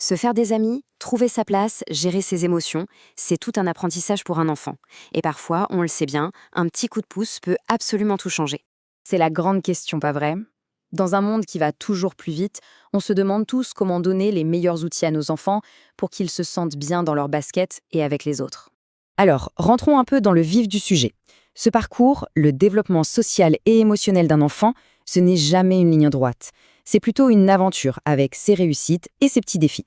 Se faire des amis, trouver sa place, gérer ses émotions, c'est tout un apprentissage pour un enfant. Et parfois, on le sait bien, un petit coup de pouce peut absolument tout changer. C'est la grande question, pas vrai? Dans un monde qui va toujours plus vite, on se demande tous comment donner les meilleurs outils à nos enfants pour qu'ils se sentent bien dans leur basket et avec les autres. Alors, rentrons un peu dans le vif du sujet. Ce parcours, le développement social et émotionnel d'un enfant, ce n'est jamais une ligne droite. C'est plutôt une aventure avec ses réussites et ses petits défis.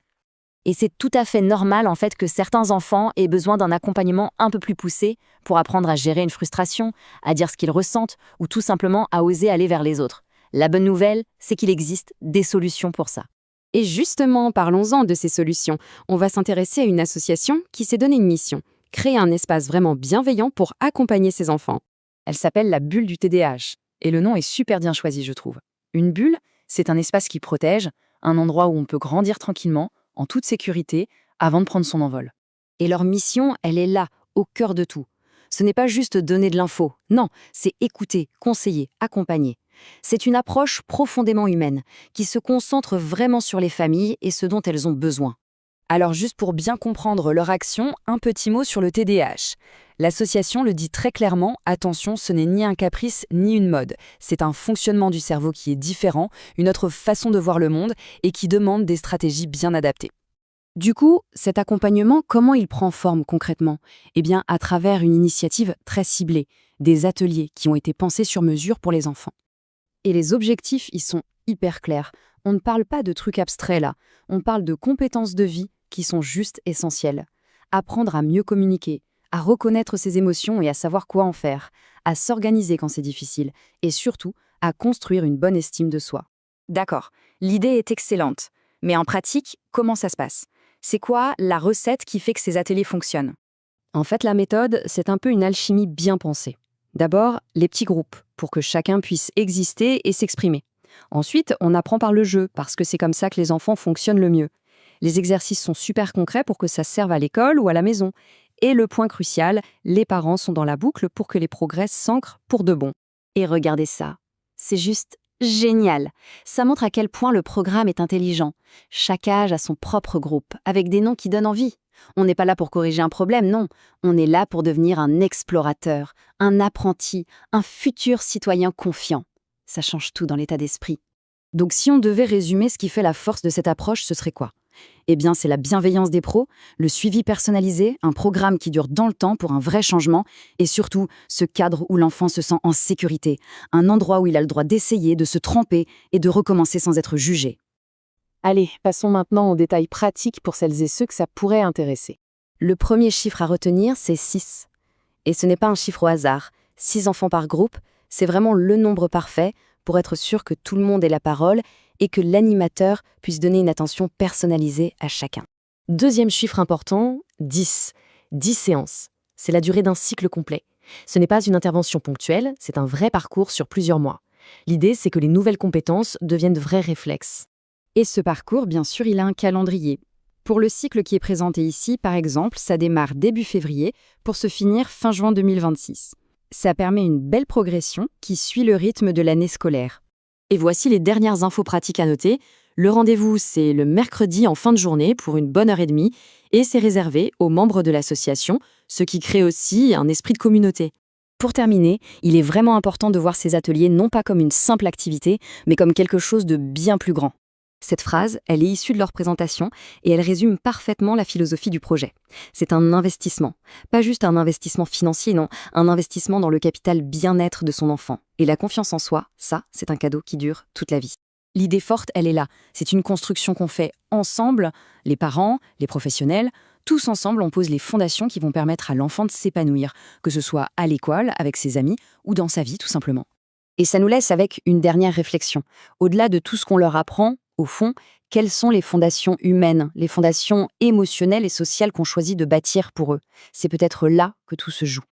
Et c'est tout à fait normal en fait que certains enfants aient besoin d'un accompagnement un peu plus poussé pour apprendre à gérer une frustration, à dire ce qu'ils ressentent ou tout simplement à oser aller vers les autres. La bonne nouvelle, c'est qu'il existe des solutions pour ça. Et justement, parlons-en de ces solutions. On va s'intéresser à une association qui s'est donné une mission, créer un espace vraiment bienveillant pour accompagner ses enfants. Elle s'appelle la bulle du TDAH, et le nom est super bien choisi, je trouve. Une bulle, c'est un espace qui protège, un endroit où on peut grandir tranquillement, en toute sécurité, avant de prendre son envol. Et leur mission, elle est là, au cœur de tout. Ce n'est pas juste donner de l'info, non, c'est écouter, conseiller, accompagner. C'est une approche profondément humaine, qui se concentre vraiment sur les familles et ce dont elles ont besoin. Alors juste pour bien comprendre leur action, un petit mot sur le TDAH. L'association le dit très clairement, attention, ce n'est ni un caprice ni une mode. C'est un fonctionnement du cerveau qui est différent, une autre façon de voir le monde et qui demande des stratégies bien adaptées. Du coup, cet accompagnement, comment il prend forme concrètement? Eh bien, à travers une initiative très ciblée, des ateliers qui ont été pensés sur mesure pour les enfants. Et les objectifs, ils sont hyper clairs. On ne parle pas de trucs abstraits là, on parle de compétences de vie qui sont juste essentielles. Apprendre à mieux communiquer, à reconnaître ses émotions et à savoir quoi en faire, à s'organiser quand c'est difficile, et surtout, à construire une bonne estime de soi. D'accord, l'idée est excellente, mais en pratique, comment ça se passe? C'est quoi la recette qui fait que ces ateliers fonctionnent? En fait, la méthode, c'est un peu une alchimie bien pensée. D'abord, les petits groupes, pour que chacun puisse exister et s'exprimer. Ensuite, on apprend par le jeu, parce que c'est comme ça que les enfants fonctionnent le mieux. Les exercices sont super concrets pour que ça serve à l'école ou à la maison. Et le point crucial, les parents sont dans la boucle pour que les progrès s'ancrent pour de bon. Et regardez ça, c'est juste génial. Ça montre à quel point le programme est intelligent. Chaque âge a son propre groupe, avec des noms qui donnent envie. On n'est pas là pour corriger un problème, non. On est là pour devenir un explorateur, un apprenti, un futur citoyen confiant. Ça change tout dans l'état d'esprit. Donc si on devait résumer ce qui fait la force de cette approche, ce serait quoi? Eh bien, c'est la bienveillance des pros, le suivi personnalisé, un programme qui dure dans le temps pour un vrai changement, et surtout, ce cadre où l'enfant se sent en sécurité, un endroit où il a le droit d'essayer, de se tromper et de recommencer sans être jugé. Allez, passons maintenant aux détails pratiques pour celles et ceux que ça pourrait intéresser. Le premier chiffre à retenir, c'est 6. Et ce n'est pas un chiffre au hasard. 6 enfants par groupe, c'est vraiment le nombre parfait pour être sûr que tout le monde ait la parole et que l'animateur puisse donner une attention personnalisée à chacun. Deuxième chiffre important, 10. 10 séances. C'est la durée d'un cycle complet. Ce n'est pas une intervention ponctuelle, c'est un vrai parcours sur plusieurs mois. L'idée, c'est que les nouvelles compétences deviennent de vrais réflexes. Et ce parcours, bien sûr, il a un calendrier. Pour le cycle qui est présenté ici, par exemple, ça démarre début février pour se finir fin juin 2026. Ça permet une belle progression qui suit le rythme de l'année scolaire. Et voici les dernières infos pratiques à noter. Le rendez-vous, c'est le mercredi en fin de journée pour une bonne heure et demie et c'est réservé aux membres de l'association, ce qui crée aussi un esprit de communauté. Pour terminer, il est vraiment important de voir ces ateliers non pas comme une simple activité, mais comme quelque chose de bien plus grand. Cette phrase, elle est issue de leur présentation et elle résume parfaitement la philosophie du projet. C'est un investissement. Pas juste un investissement financier, non, un investissement dans le capital bien-être de son enfant. Et la confiance en soi, ça, c'est un cadeau qui dure toute la vie. L'idée forte, elle est là. C'est une construction qu'on fait ensemble, les parents, les professionnels. Tous ensemble, on pose les fondations qui vont permettre à l'enfant de s'épanouir, que ce soit à l'école, avec ses amis ou dans sa vie, tout simplement. Et ça nous laisse avec une dernière réflexion. Au-delà de tout ce qu'on leur apprend, au fond, quelles sont les fondations humaines, les fondations émotionnelles et sociales qu'on choisit de bâtir pour eux? C'est peut-être là que tout se joue.